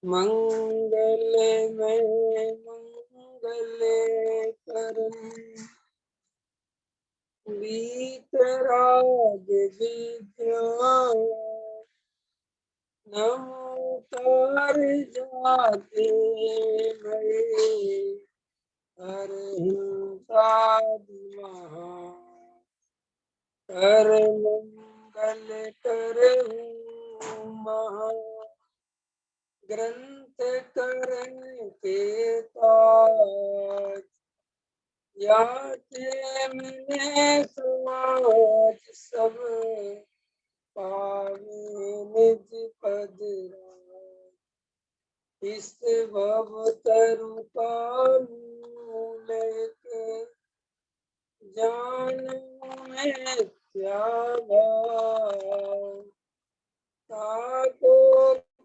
मंगलमय मंगल करम वीतराग विद्या नमोकार जाते भये अरहिंसा महा कर मंगल करहूँ महा ग्रंथ करण के ताज याते मैंने समाज सब पावे निज पद राज इस भव तरु का मूल जानू मैं क्या भाव ताको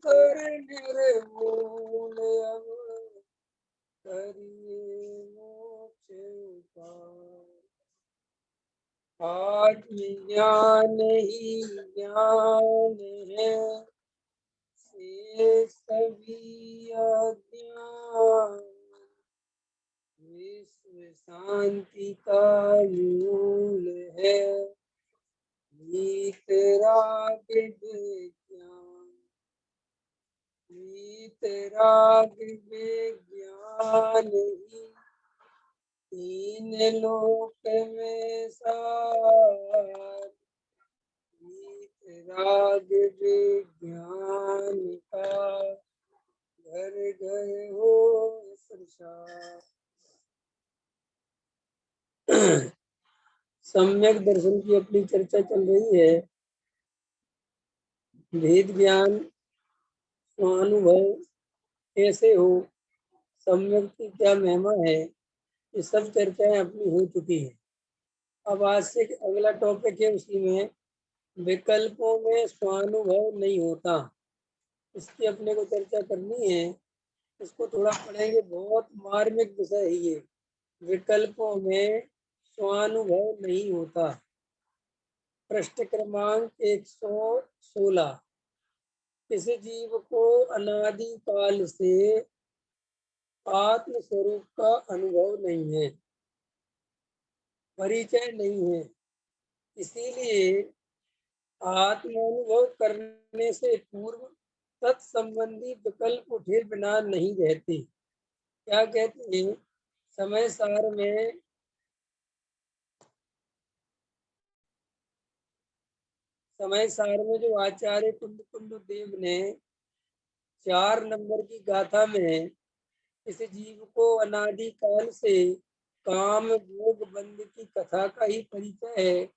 कर निर्मूल अब करिए मोक्ष पार आत्मज्ञान ही ज्ञान है से सभी अज्ञान विश्व शांति का मूल है वीतराग विज्ञान वीतराग विज्ञान ही तीन लोक में सार वीतराग विज्ञान का घर घर हो प्रसार। सम्यक दर्शन की अपनी चर्चा चल रही है। भेद ज्ञान स्वानुभव कैसे हो, सम्यक की क्या महिमा है, ये सब चर्चाएं अपनी हो चुकी है। अब आज से अगला टॉपिक है, उसी में विकल्पों में स्वानुभव नहीं होता, इसकी अपने को चर्चा करनी है। इसको थोड़ा पढ़ेंगे, बहुत मार्मिक विषय है ये। विकल्पों में स्वानुभव नहीं होता। पृष्ठ क्रमांक 116। किस जीव को अनादि काल से आत्म स्वरूप का अनुभव नहीं है, परिचय नहीं है, इसीलिए आत्मानुभव करने से पूर्व तत्संबंधी विकल्प उठे बिना नहीं रहते। क्या कहते हैं? समय सार में जो आचार्य कुंद देव ने 4 नंबर की गाथा में इस जीव को अनादि काल से काम भोग बंद की कथा का ही परिचय है,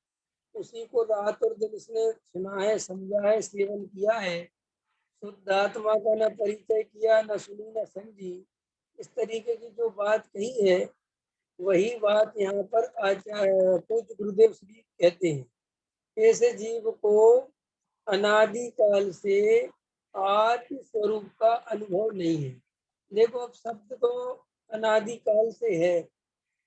उसी को रात और दिन इसने सुना है, समझा है, सेवन किया है। शुद्ध आत्मा का न परिचय किया, न सुनी न समझी, इस तरीके की जो बात कही है, वही बात यहाँ पर आचार्य पूज्य गुरुदेव श्री कहते हैं। ऐसे जीव को अनादि काल से आत्म स्वरूप का अनुभव नहीं है। देखो, अब शब्द तो अनादि काल से है,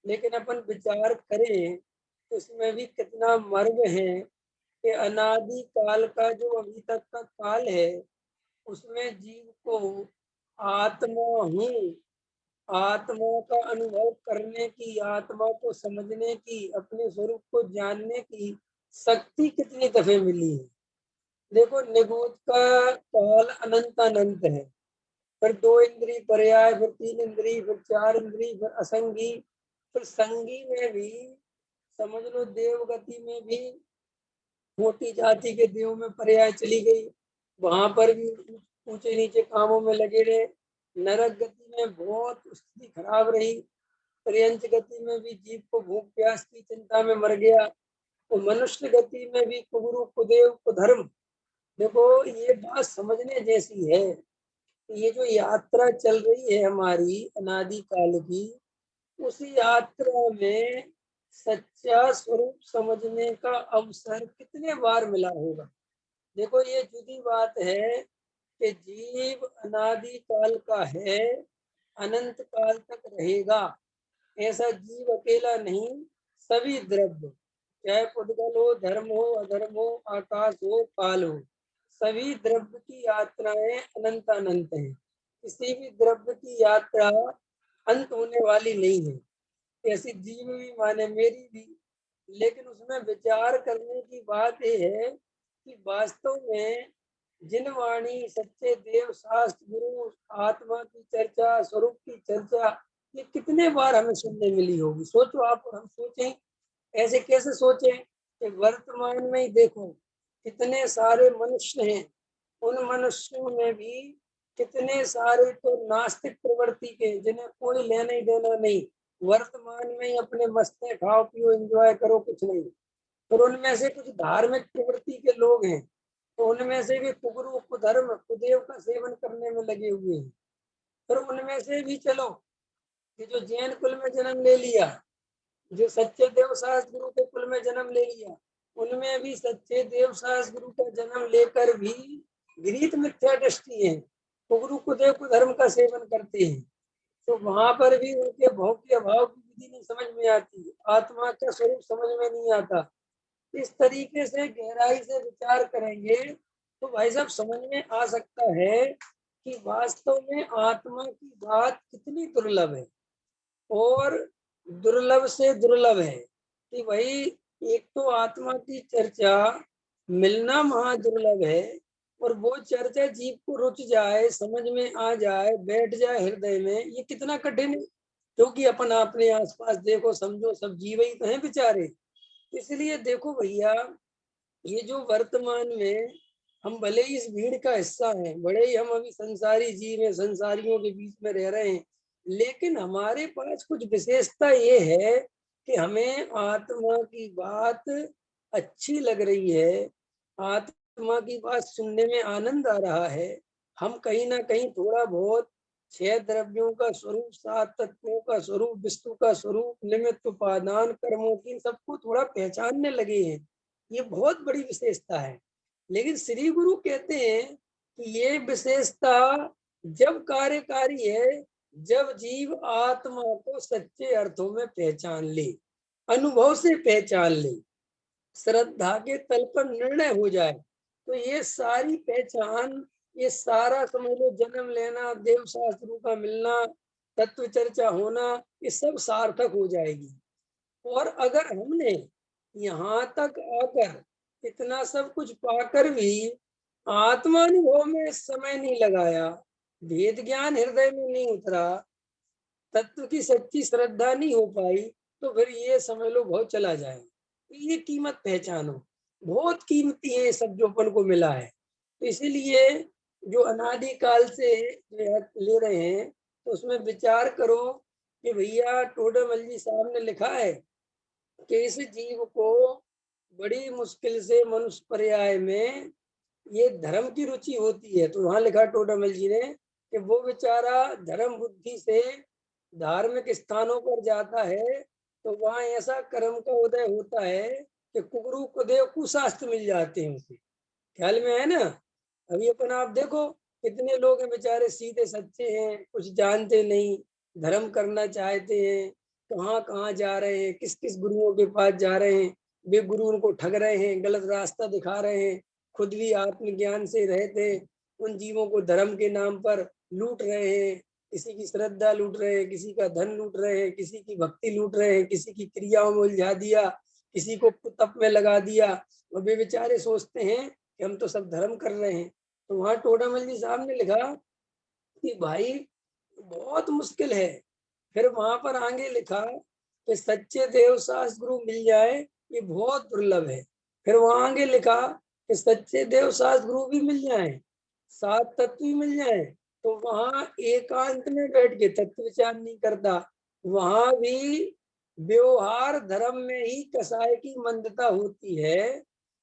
लेकिन अपन विचार करें तो इसमें भी कितना मर्म है कि अनादि काल का जो अभी तक का काल है, उसमें जीव को आत्मा हूँ, आत्मा का अनुभव करने की, आत्मा को समझने की, अपने स्वरूप को जानने की शक्ति कितनी दफे मिली है। देखो, निगूढ़ का काल अनंत अनंत है, फिर 2 इंद्री पर्याय, फिर 3 इंद्री, फिर 4 इंद्री, फिर असंगी, फिर संगी में भी समझ लो, देव गति में भी मोटी जाति के देव में पर्याय चली गई, वहां पर भी ऊंचे नीचे कामों में लगे रहे। नरक गति में बहुत स्थिति खराब रही। पर्यंच गति में भी जीव को भूख प्यास की चिंता में मर गया। तो मनुष्य गति में भी कुगुरु कुदेव कुधर्म। देखो, ये बात समझने जैसी है। ये जो यात्रा चल रही है हमारी अनादि काल की, उस यात्रा में सच्चा स्वरूप समझने का अवसर कितने बार मिला होगा। देखो, ये जुदी बात है कि जीव अनादि काल का है, अनंत काल तक रहेगा। ऐसा जीव अकेला नहीं, सभी द्रव्य, चाहे पुद्गल हो, धर्म हो, अधर्म हो, आकाश हो, काल हो, सभी द्रव्य की यात्राएं अनंत अनंत हैं। किसी भी द्रव्य की यात्रा अंत होने वाली नहीं है। ऐसी जीव भी माने मेरी भी, लेकिन उसमें विचार करने की बात यह है कि वास्तव में जिन वाणी, सच्चे देव, शास्त्र, गुरु, आत्मा की चर्चा, स्वरूप की चर्चा, ये कितने बार हमें सुनने मिली होगी। सोचो आप और हम सोचें, ऐसे कैसे सोचें कि वर्तमान में ही देखो कितने सारे मनुष्य हैं, उन मनुष्यों में भी कितने सारे तो नास्तिक प्रवृत्ति के, जिन्हें कोई लेना ही देना नहीं, वर्तमान में ही अपने मस्त हैं, खाओ पियो एंजॉय करो, कुछ नहीं। और उनमें से कुछ धार्मिक प्रवृत्ति के लोग हैं, तो उनमें से भी कुगुरु, कुधर्म, कुदेव का सेवन करने में लगे हुए हैं। फिर उनमें से भी चलो कि जो जैन कुल में जन्म ले लिया, जो सच्चे देव साहस गुरु के कुल में जन्म ले लिया, उनमें भी सच्चे देव साहस गुरु का जन्म लेकर भी गृहीत मिथ्या दृष्टि है, कुगुरु कुदेव को धर्म का सेवन करते हैं। तो वहां पर भी उनके भोग के अभाव की विधि नहीं समझ में आती, आत्मा का स्वरूप समझ में नहीं आता। इस तरीके से गहराई से विचार करेंगे तो भाई साहब समझ में आ सकता है कि वास्तव में आत्मा की बात कितनी दुर्लभ है, और दुर्लभ से दुर्लभ है कि भाई एक तो आत्मा की चर्चा मिलना महादुर्लभ है, और वो चर्चा जीव को रुच जाए, समझ में आ जाए, बैठ जाए हृदय में, ये कितना कठिन है। क्योंकि अपन अपने आसपास देखो समझो सब जीव ही तो हैं बेचारे। इसलिए देखो भैया, ये जो वर्तमान में हम भले ही इस भीड़ का हिस्सा हैं, बड़े ही हम अभी संसारी जीव हैं, संसारियों के बीच में रह रहे हैं, लेकिन हमारे पास कुछ विशेषता ये है कि हमें आत्मा की बात अच्छी लग रही है, आत्मा की बात सुनने में आनंद आ रहा है। हम कहीं ना कहीं थोड़ा बहुत छह द्रव्यों का स्वरूप, सात तत्वों का स्वरूप, विष्णु का स्वरूप, निमित्त, उपादान, कर्मों की सबको थोड़ा पहचानने लगे हैं। ये बहुत बड़ी विशेषता है। लेकिन श्री गुरु कहते हैं कि ये विशेषता जब कार्यकारी है, जब जीव आत्मा को सच्चे अर्थों में पहचान ले, अनुभव से पहचान ले, श्रद्धा के तल पर निर्णय हो जाए, तो ये सारी पहचान, ये सारा समझ लो जन्म लेना, देव शास्त्रों का मिलना, तत्व चर्चा होना, ये सब सार्थक हो जाएगी। और अगर हमने यहाँ तक आकर इतना सब कुछ पाकर भी आत्मानुभव में समय नहीं लगाया, वेद ज्ञान हृदय में नहीं उतरा, तत्व की सच्ची श्रद्धा नहीं हो पाई, तो फिर ये समझ लो बहुत चला जाए। ये कीमत पहचानो, बहुत कीमती है सब जो अपन को मिला है। तो इसीलिए जो अनादि काल से ले रहे हैं, तो उसमें विचार करो कि भैया टोडरमल जी साहब ने लिखा है कि इस जीव को बड़ी मुश्किल से मनुष्य पर्याय में ये धर्म की रुचि होती है। तो वहां लिखा टोडरमल जी ने कि वो बेचारा धर्म बुद्धि से धार्मिक स्थानों पर जाता है, तो वहां ऐसा कर्म का उदय होता है कि कुगुरु कुदेव कुशास्त्र मिल जाते हैं उसे। ख्याल में है ना? अभी अपन आप देखो कितने लोग हैं बेचारे सीधे सच्चे हैं, कुछ जानते नहीं, धर्म करना चाहते हैं, कहाँ कहाँ जा रहे हैं, किस किस गुरुओं के पास जा रहे हैं, वे गुरु उनको ठग रहे हैं, गलत रास्ता दिखा रहे हैं, खुद भी आत्मज्ञान से रहते, उन जीवों को धर्म के नाम पर लूट रहे हैं, किसी की श्रद्धा लूट रहे हैं, किसी का धन लूट रहे हैं, किसी की भक्ति लूट रहे हैं, किसी की क्रियाओं में उलझा दिया, किसी को तप में लगा दिया, और वे बेचारे सोचते हैं कि हम तो सब धर्म कर रहे हैं। तो वहां टोडामल जी साहब ने लिखा कि भाई बहुत मुश्किल है। फिर वहां पर आगे लिखा कि सच्चे देव शास्त्र गुरु मिल जाए, ये बहुत दुर्लभ है। फिर वहां आगे लिखा कि सच्चे देव शास्त्र गुरु भी मिल जाए, सात तत्व भी मिल जाए, तो वहां एकांत में बैठ के तत्व विचार नहीं करता, वहां भी व्यवहार धर्म में ही कसाय की मंदता होती है।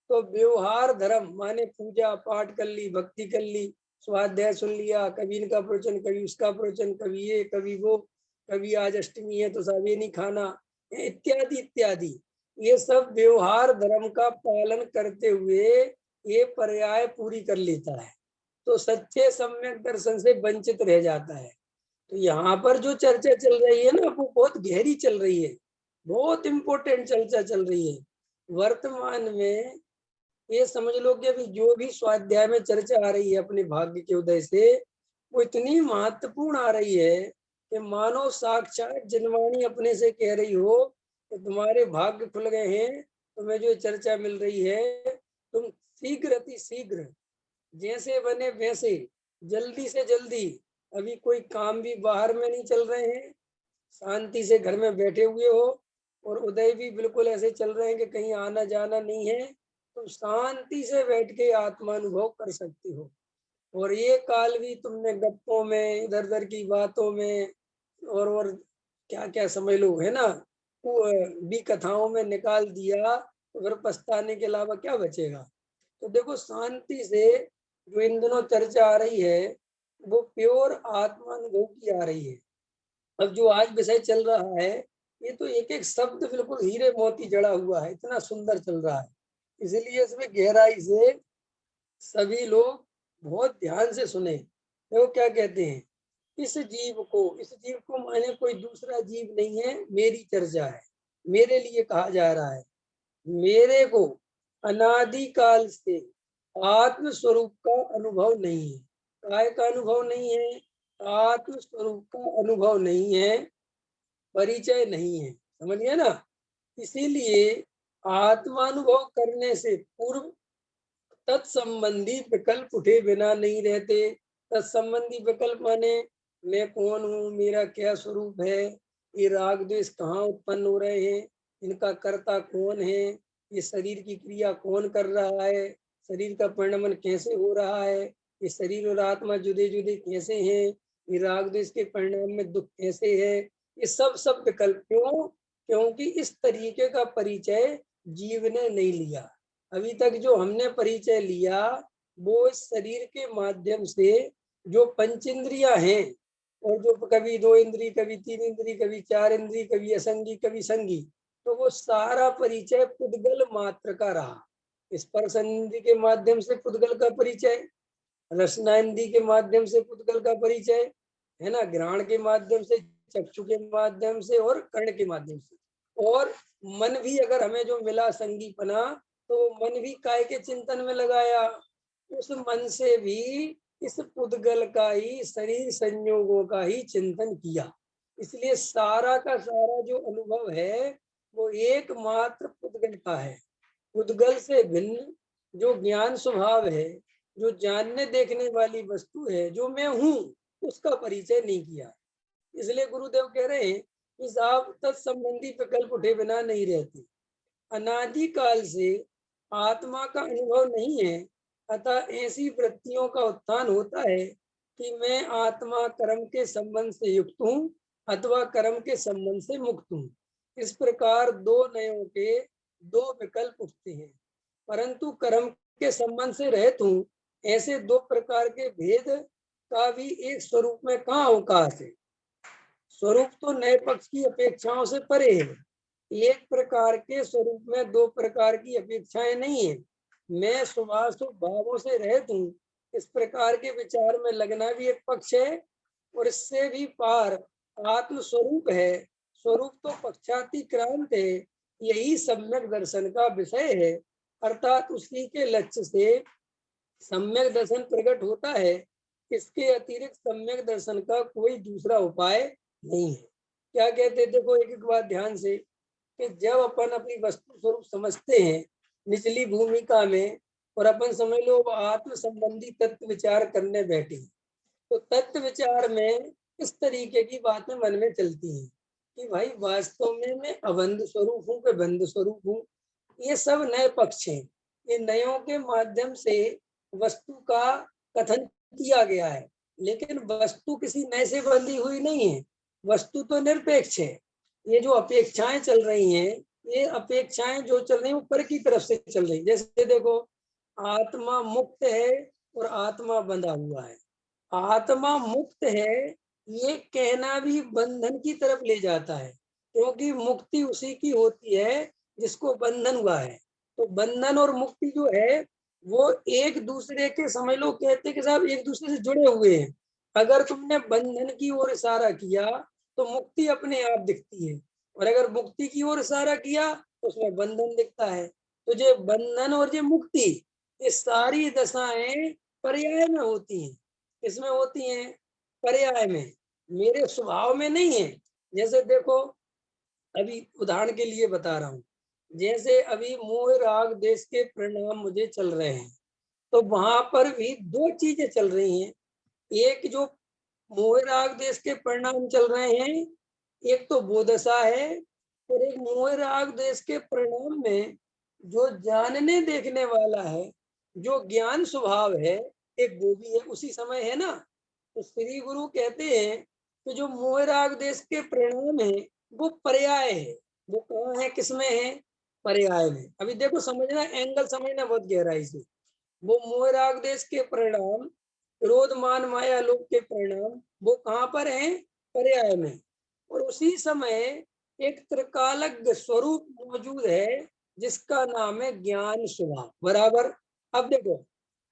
तो व्यवहार धर्म माने पूजा पाठ कर ली, भक्ति कर ली, स्वाध्याय सुन लिया, कभी इनका प्रवचन, कभी उसका प्रवचन, कभी ये कभी वो, कभी आज अष्टमी है तो सब ये नहीं खाना, इत्यादि इत्यादि। ये सब व्यवहार धर्म का पालन करते हुए ये पर्याय पूरी कर लेता है, तो सच्चे सम्यक दर्शन से वंचित रह जाता है। तो यहाँ पर जो चर्चा चल रही है ना, वो बहुत गहरी चल रही है, बहुत इंपॉर्टेंट चर्चा चल रही है वर्तमान में। ये समझ लो कि अभी जो भी स्वाध्याय में चर्चा आ रही है अपने भाग्य के उदय से, वो इतनी महत्वपूर्ण आ रही है कि मानो साक्षात जनवाणी अपने से कह रही हो कि तुम्हारे भाग्य खुल गए हैं, तुम्हें जो चर्चा मिल रही है, तुम शीघ्र अति शीघ्र जैसे बने वैसे जल्दी से जल्दी, अभी कोई काम भी बाहर में नहीं चल रहे हैं, शांति से घर में बैठे हुए हो, और उदय भी बिल्कुल ऐसे चल रहे हैं कि कहीं आना जाना नहीं है, तुम शांति से बैठ के आत्मानुभव कर सकते हो। और ये काल भी तुमने गप्पों में, इधर उधर की बातों में, और क्या क्या समझ लो, है ना, वो भी कथाओं में निकाल दिया, तो फिर पछताने के अलावा क्या बचेगा। तो देखो, शांति से जो इन दिनों चर्चा आ रही है, वो प्योर आत्मानुभव की आ रही है। अब जो आज विषय चल रहा है, ये तो एक एक शब्द बिल्कुल हीरे मोती जड़ा हुआ है, इतना सुंदर चल रहा है। इसलिए इसमें गहराई से सभी लोग बहुत ध्यान से सुने। देखो क्या कहते हैं, इस जीव को माने कोई दूसरा जीव नहीं है, मेरी चर्चा है, मेरे लिए कहा जा रहा है। मेरे को अनादि काल से आत्म स्वरूप का अनुभव नहीं है। काय का अनुभव नहीं है? आत्म स्वरूप का अनुभव नहीं है, परिचय नहीं है। समझ गए ना? इसीलिए आत्मानुभव करने से पूर्व तत्संबंधी विकल्प उठे बिना नहीं रहते। तत्संबंधी विकल्प माने मैं कौन हूँ, मेरा क्या स्वरूप है, ये राग द्वेष कहाँ उत्पन्न हो रहे हैं, इनका कर्ता कौन है, ये शरीर की क्रिया कौन कर रहा है, शरीर का परिणमन कैसे हो रहा है, ये शरीर और आत्मा जुदे जुदे कैसे हैं, ये राग द्वेष के परिणाम में दुख कैसे है, ये सब विकल्प क्यों? क्योंकि इस तरीके का परिचय जीव ने नहीं लिया। अभी तक जो हमने परिचय लिया, वो इस शरीर के माध्यम से जो पंचेंद्रियां हैं, और जो कभी 2 इंद्री, कभी 3 इंद्री, कभी 4 इंद्री, कभी असंगी, कभी संगी, तो वो सारा परिचय पुद्गल मात्र का रहा। स्पर्श इंद्री के माध्यम से पुद्गल का परिचय, रसना इंद्री के माध्यम से पुद्गल का परिचय, है ना, ग्रहण के माध्यम से, चक्षु के माध्यम से, और कर्ण के माध्यम से। और मन भी अगर हमें जो मिला संगीपना, तो मन भी काय के चिंतन में लगाया, उस मन से भी इस पुद्गल का ही, शरीर संयोगों का ही चिंतन किया। इसलिए सारा का सारा जो अनुभव है, वो एकमात्र पुद्गल का है। पुद्गल से भिन्न जो ज्ञान स्वभाव है, जो जानने देखने वाली वस्तु है, जो मैं हूँ, उसका परिचय नहीं किया। इसलिए गुरुदेव कह रहे हैं कि साहब, तत्संबंधी विकल्प उठे बिना नहीं रहते। अनादि काल से आत्मा का अनुभव नहीं है, अतः ऐसी वृत्तियों का उत्थान होता है कि मैं आत्मा कर्म के संबंध से युक्त हूँ अथवा कर्म के संबंध से मुक्त हूँ। इस प्रकार दो नयों के दो विकल्प उठते हैं, परंतु कर्म के संबंध से रहत हूँ, ऐसे दो प्रकार के भेद का भी एक स्वरूप में कहाँ अवकाश है। स्वरूप तो नए पक्ष की अपेक्षाओं से परे है। एक प्रकार के स्वरूप में दो प्रकार की अपेक्षाएं नहीं है। मैं शुभाशुभ भावों से रहत हूँ, इस प्रकार के विचार में लगना भी एक पक्ष है, और इससे भी पार आत्म स्वरूप है। स्वरूप तो पक्षातिक्रांत है, यही सम्यक दर्शन का विषय है। अर्थात उसी के लक्ष्य से सम्यक दर्शन प्रकट होता है। इसके अतिरिक्त सम्यक दर्शन का कोई दूसरा उपाय नहीं है। क्या कहते हैं, देखो एक एक बात ध्यान से, कि जब अपन अपनी वस्तु स्वरूप समझते हैं निचली भूमिका में, और अपन समझ लो आत्म संबंधी तत्व विचार करने बैठे, तो तत्व विचार में इस तरीके की बातें मन में चलती हैं कि भाई वास्तव में मैं अबंध स्वरूप हूँ कि बंध स्वरूप हूँ। ये सब नए पक्ष हैं। ये नयों के माध्यम से वस्तु का कथन किया गया है, लेकिन वस्तु किसी नए से बंधी हुई नहीं है। वस्तु तो निरपेक्ष है। ये जो अपेक्षाएं चल रही हैं, ये अपेक्षाएं जो चल रही हैं ऊपर की तरफ से चल रही। जैसे देखो, आत्मा मुक्त है और आत्मा बंधा हुआ है। आत्मा मुक्त है, ये कहना भी बंधन की तरफ ले जाता है, क्योंकि मुक्ति उसी की होती है जिसको बंधन हुआ है। तो बंधन और मुक्ति जो है, वो एक दूसरे के, समझ लो कहते कि साहब एक दूसरे से जुड़े हुए हैं। अगर तुमने बंधन की ओर इशारा किया तो मुक्ति अपने आप दिखती है, और अगर मुक्ति की ओर इशारा किया तो उसमें बंधन दिखता है। तो जो बंधन और जो मुक्ति, ये सारी दशाएं पर्याय में होती हैं। किसमें होती हैं? पर्याय में, मेरे स्वभाव में नहीं है। जैसे देखो, अभी उदाहरण के लिए बता रहा हूँ, जैसे अभी मोह राग देश के परिणाम मुझे चल रहे हैं, तो वहां पर भी दो चीजें चल रही हैं। एक जो मोह राग देश के परिणाम चल रहे हैं, एक तो वो दशा है, और एक मोह राग देश के परिणाम में जो जानने देखने वाला है, जो ज्ञान स्वभाव है, एक वो भी है, उसी समय है ना। तो श्री गुरु कहते हैं कि जो मोह राग देश के परिणाम है, वो पर्याय है। वो कहाँ है, किसमें है? पर्याय में। अभी देखो, समझना, एंगल समझना बहुत गहराई से। वो मोह राग देश के परिणाम, क्रोध मान माया लोभ के परिणाम, वो कहाँ पर हैं? पर्याय में। और उसी समय एक त्रिकालज्ञ स्वरूप मौजूद है, जिसका नाम है ज्ञान स्वभाव। बराबर। अब देखो,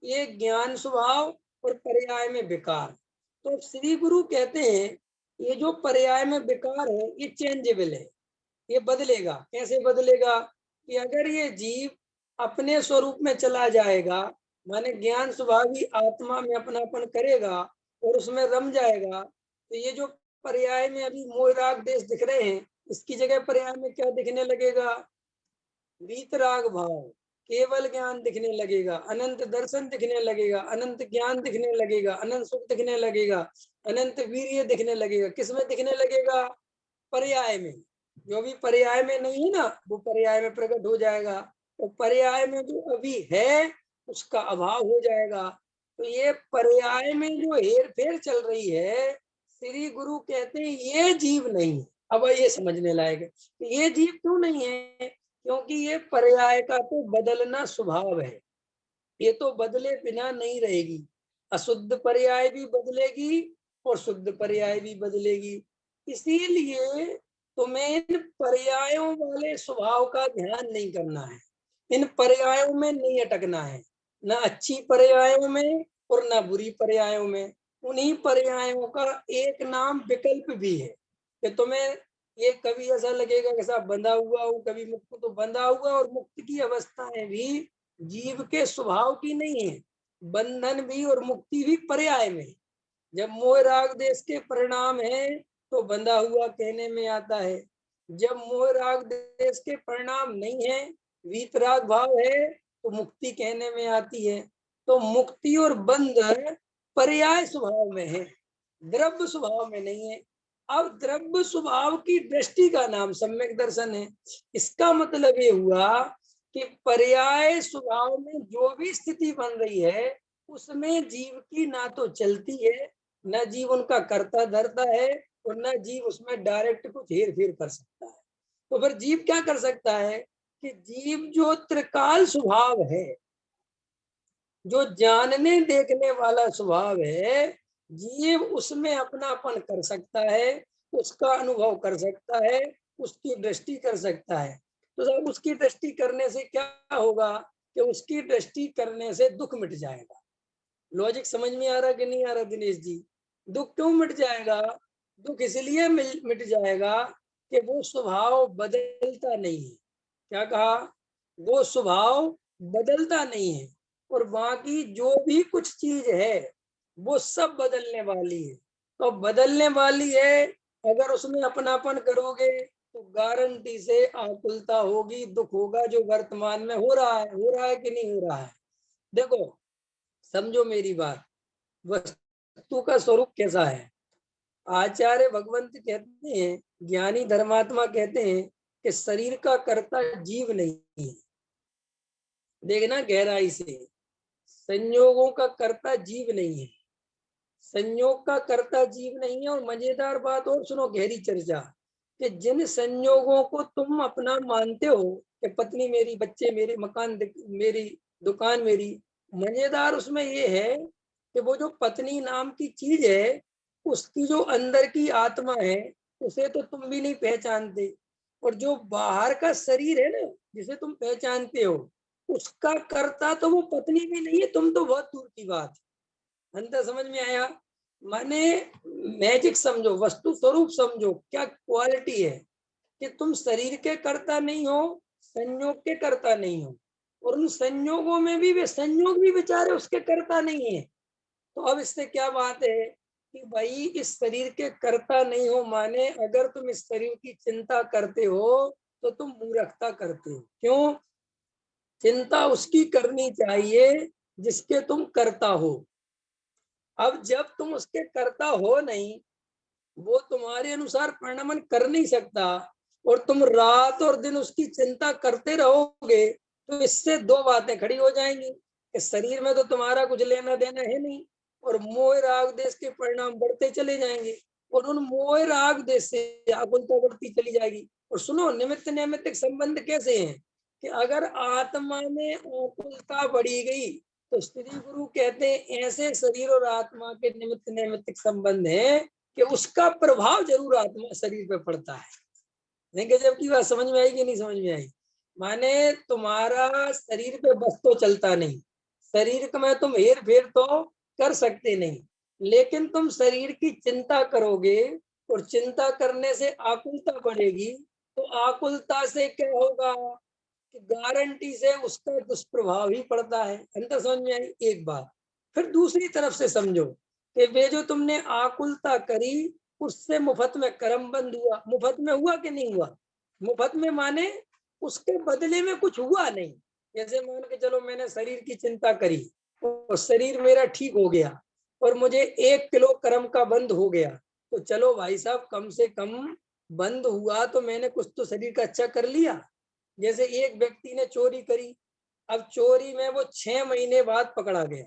ये ज्ञान स्वभाव और पर्याय में विकार। तो श्री गुरु कहते हैं, ये जो पर्याय में विकार है, ये चेंजेबल है, ये बदलेगा। कैसे बदलेगा? कि अगर ये जीव अपने स्वरूप में चला जाएगा, माने ज्ञान स्वभावी आत्मा में अपनापन करेगा और उसमें रम जाएगा, तो ये जो पर्याय में अभी मोह राग देश दिख रहे हैं, इसकी जगह पर्याय में क्या दिखने लगेगा? वीतराग भाव, केवल ज्ञान दिखने लगेगा, अनंत दर्शन दिखने लगेगा, अनंत ज्ञान दिखने लगेगा, अनंत सुख दिखने लगेगा, अनंत वीर्य दिखने लगेगा। किसमें दिखने लगेगा? पर्याय में। जो भी पर्याय में नहीं है ना, वो पर्याय में प्रकट हो जाएगा। तो पर्याय में जो अभी है, उसका अभाव हो जाएगा। तो ये पर्याय में जो हेर फेर चल रही है, श्री गुरु कहते हैं ये जीव नहीं है। अब ये समझने लायक है, ये जीव क्यों नहीं है? क्योंकि ये पर्याय का तो बदलना स्वभाव है, ये तो बदले बिना नहीं रहेगी। अशुद्ध पर्याय भी बदलेगी और शुद्ध पर्याय भी बदलेगी। इसीलिए तुम्हें इन पर्यायों वाले स्वभाव का ध्यान नहीं करना है, इन पर्यायों में नहीं अटकना है, ना अच्छी पर्यायों में और ना बुरी पर्यायों में। उन्हीं पर्यायों का एक नाम विकल्प भी है, कि तुम्हें ये कभी ऐसा लगेगा कि सब बंधा हुआ हूँ, कभी मुक्त, तो बंधा हुआ और मुक्त की अवस्थाएं भी जीव के स्वभाव की नहीं है। बंधन भी और मुक्ति भी पर्याय में। जब मोह राग देश के परिणाम है, तो बंधा हुआ कहने में आता है। जब मोह राग देश के परिणाम नहीं है, वीतराग भाव है, तो मुक्ति कहने में आती है। तो मुक्ति और बंध पर्याय स्वभाव में है, द्रव्य स्वभाव में नहीं है। अब द्रव्य स्वभाव की दृष्टि का नाम सम्यक दर्शन है। इसका मतलब ये हुआ कि पर्याय स्वभाव में जो भी स्थिति बन रही है, उसमें जीव की ना तो चलती है, न जीव उनका करता धरता है, और न जीव उसमें डायरेक्ट कुछ हेर फेर कर सकता है। तो फिर जीव क्या कर सकता है? कि जीव जो त्रिकाल स्वभाव है, जो जानने देखने वाला स्वभाव है, जीव उसमें अपनापन कर सकता है, उसका अनुभव कर सकता है, उसकी दृष्टि कर सकता है। तो जब उसकी दृष्टि करने से क्या होगा? कि उसकी दृष्टि करने से दुख मिट जाएगा। लॉजिक समझ में आ रहा कि नहीं आ रहा दिनेश जी? दुख क्यों मिट जाएगा? दुख इसलिए मिट जाएगा कि वो स्वभाव बदलता नहीं है। क्या कहा? वो स्वभाव बदलता नहीं है, और बाकी जो भी कुछ चीज है, वो सब बदलने वाली है। तो बदलने वाली है, अगर उसमें अपनापन करोगे, तो गारंटी से आकुलता होगी, दुख होगा, जो वर्तमान में हो रहा है कि नहीं हो रहा है? देखो, समझो मेरी बात, वस्तु का स्वरूप कैसा है। आचार्य भगवंत कहते हैं, ज्ञानी धर्मात्मा कहते हैं कि शरीर का कर्ता जीव नहीं है। देखना गहराई से, संयोगों का कर्ता जीव नहीं है, संयोग का कर्ता जीव नहीं है। और मजेदार बात और सुनो, गहरी चर्चा, कि जिन संयोगों को तुम अपना मानते हो, कि पत्नी मेरी, बच्चे मेरे, मकान मेरी, दुकान मेरी, मजेदार उसमें ये है कि वो जो पत्नी नाम की चीज है, उसकी जो अंदर की आत्मा है, उसे तो तुम भी नहीं पहचानते। और जो बाहर का शरीर है ना, जिसे तुम पहचानते हो, उसका कर्ता तो वो पत्नी भी नहीं है, तुम तो बहुत दूर की बात। अंतर समझ में आया? माने मैजिक समझो, वस्तु स्वरूप समझो, क्या क्वालिटी है, कि तुम शरीर के कर्ता नहीं हो, संयोग के कर्ता नहीं हो, और उन संयोगों में भी वे संयोग भी बेचारे उसके कर्ता नहीं है। तो अब इससे क्या बात है कि भाई इस शरीर के कर्ता नहीं हो, माने अगर तुम इस शरीर की चिंता करते हो तो तुम मूर्खता करते हो। क्यों? चिंता उसकी करनी चाहिए जिसके तुम कर्ता हो। अब जब तुम उसके कर्ता हो नहीं, वो तुम्हारे अनुसार परिणमन कर नहीं सकता और तुम रात और दिन उसकी चिंता करते रहोगे, तो इससे दो बातें खड़ी हो जाएंगी कि शरीर में तो तुम्हारा कुछ लेना देना है नहीं और मोह राग देश के परिणाम बढ़ते चले जाएंगे और उन मोह राग देश से आकुलता बढ़ती चली जाएगी। और सुनो, निमित्त नैमित्तिक संबंध कैसे हैं कि अगर आत्मा में आकुलता बढ़ी गई तो श्री गुरु कहते हैं ऐसे शरीर और आत्मा के निमित्त नैमित्तिक संबंध है कि उसका प्रभाव जरूर आत्मा शरीर पे पड़ता है। नहीं गजब की बात समझ में आई कि नहीं समझ में आई? माने तुम्हारा शरीर पे बस तो चलता नहीं, शरीर में तुम हेर फेर तो कर सकते नहीं, लेकिन तुम शरीर की चिंता करोगे और चिंता करने से आकुलता बढ़ेगी, तो आकुलता से क्या होगा कि गारंटी से उसका दुष्प्रभाव ही पड़ता है। अंतर समझ में आई? एक बात। फिर दूसरी तरफ से समझो कि वे जो तुमने आकुलता करी उससे मुफ्त में कर्म बंद हुआ। मुफ्त में हुआ कि नहीं हुआ? मुफ्त में माने उसके बदले में कुछ हुआ नहीं। जैसे मान के चलो मैंने शरीर की चिंता करी और शरीर मेरा ठीक हो गया और मुझे 1 किलो कर्म का बंद हो गया, तो चलो भाई साहब कम से कम बंद हुआ तो मैंने कुछ तो शरीर का अच्छा कर लिया। जैसे एक व्यक्ति ने चोरी करी, अब चोरी में वो 6 महीने बाद पकड़ा गया,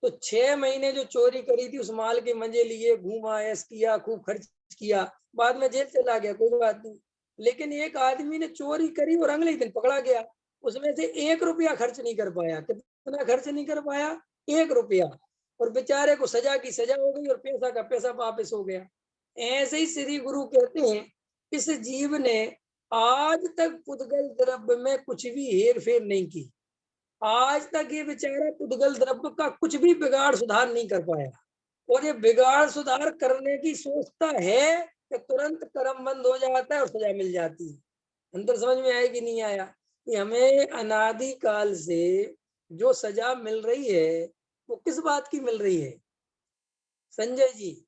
तो 6 महीने जो चोरी करी थी उस माल के मजे लिए, घूमा, ऐश किया, खूब खर्च किया, बाद में जेल चला गया, कोई बात नहीं। लेकिन एक आदमी ने चोरी करी और अगले दिन पकड़ा गया, उसमें से 1 रुपया खर्च नहीं कर पाया। कितना खर्च नहीं कर पाया? 1 रुपया। और बेचारे को सजा की सजा हो गई और पैसा का पैसा वापस हो गया। ऐसे ही श्री गुरु कहते हैं इस जीव ने आज तक पुद्गल द्रव्य में कुछ भी हेर फेर नहीं की। आज तक ये बेचारा पुद्गल द्रव्य का कुछ भी बिगाड़ सुधार नहीं कर पाया और ये बिगाड़ सुधार करने की सोचता है कि तुरंत कर्म बंद हो जाता है और सजा मिल जाती है। अंतर समझ में आया कि नहीं आया? कि हमें अनादि काल से जो सजा मिल रही है वो किस बात की मिल रही है संजय जी?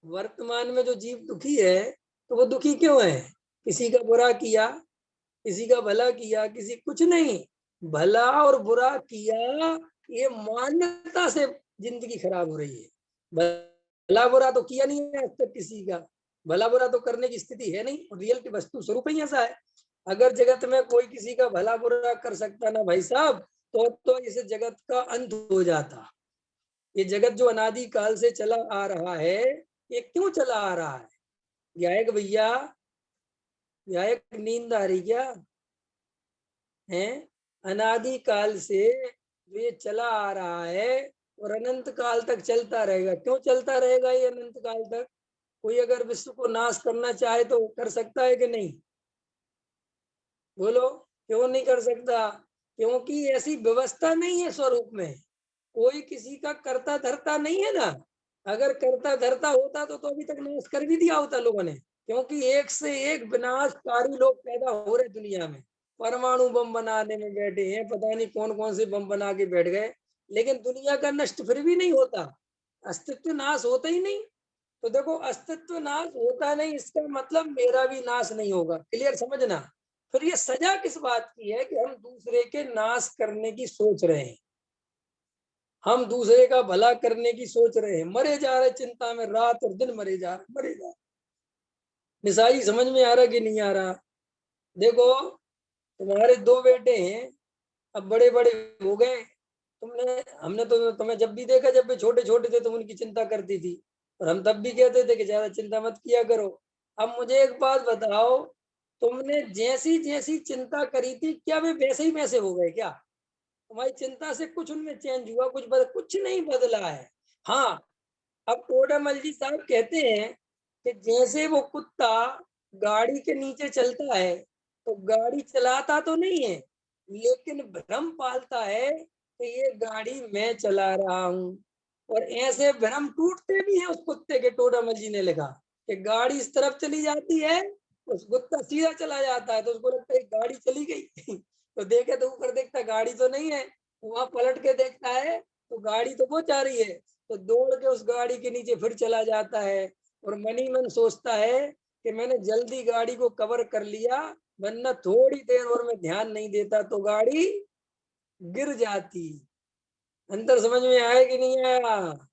वर्तमान में जो जीव दुखी है तो वो दुखी क्यों है? किसी का बुरा किया, किसी का भला किया, किसी कुछ नहीं, भला और बुरा किया ये मान्यता से जिंदगी खराब हो रही है। भला बुरा तो किया नहीं है आज तक किसी का, भला बुरा तो करने की स्थिति है नहीं और रियल की वस्तु स्वरूप ही ऐसा है। अगर जगत में कोई किसी का भला बुरा कर सकता ना भाई साहब, तो इस जगत का अंत हो जाता। ये जगत जो अनादि काल से चला आ रहा है, ये क्यों चला आ रहा है? या एक भैया, या एक नींद आ रही क्या है? अनादि काल से जो ये चला आ रहा है और अनंत काल तक चलता रहेगा। क्यों चलता रहेगा ये अनंत काल तक? कोई अगर विश्व को नाश करना चाहे तो कर सकता है कि नहीं? बोलो, क्यों नहीं कर सकता? क्योंकि ऐसी व्यवस्था नहीं है स्वरूप में, कोई किसी का करता धरता नहीं है ना। अगर करता धरता होता तो अभी तक नाश कर भी दिया होता लोगों ने। क्योंकि एक से एक विनाशकारी लोग पैदा हो रहे दुनिया में, परमाणु बम बनाने में बैठे हैं, पता नहीं कौन कौन से बम बना के बैठ गए, लेकिन दुनिया का नष्ट फिर भी नहीं होता, अस्तित्व नाश होता ही नहीं। तो देखो, अस्तित्व नाश होता नहीं इसका मतलब मेरा भी नाश नहीं होगा। क्लियर समझना? फिर ये सजा किस बात की है कि हम दूसरे के नाश करने की सोच रहे हैं, हम दूसरे का भला करने की सोच रहे हैं, मरे जा रहे चिंता में, रात और दिन मरे जा रहे, मरे जा रहे। निसाई समझ में आ रहा कि नहीं आ रहा? देखो, तुम्हारे 2 बेटे हैं, अब बड़े बड़े हो गए, तुमने हमने तो तुम्हें जब भी देखा, जब भी छोटे छोटे थे तुम उनकी चिंता करती थी और हम तब भी कहते थे कि ज्यादा चिंता मत किया करो। अब मुझे एक बात बताओ, तुमने जैसी जैसी चिंता करी थी क्या वे वैसे ही वैसे हो गए क्या? तुम्हारी चिंता से कुछ उनमें चेंज हुआ? कुछ नहीं बदला है। हाँ, अब टोडामल जी साहब कहते हैं कि जैसे वो कुत्ता गाड़ी के नीचे चलता है तो गाड़ी चलाता तो नहीं है, लेकिन भ्रम पालता है कि ये गाड़ी मैं चला रहा हूँ। और ऐसे भ्रम टूटते भी हैं उस कुत्ते के। टोडामल जी ने लिखा कि गाड़ी इस तरफ चली जाती है, उस कुत्ता सीधा चला जाता है तो उसको लगता है गाड़ी चली गई तो देखे तो ऊपर देखता गाड़ी तो नहीं है, वहां पलट के देखता है तो गाड़ी तो वो जा रही है, तो दौड़ के उस गाड़ी के नीचे फिर चला जाता है और मन ही मन सोचता है कि मैंने जल्दी गाड़ी को कवर कर लिया, वरना थोड़ी देर और मैं ध्यान नहीं देता तो गाड़ी गिर जाती। अंतर समझ में आया कि नहीं आया?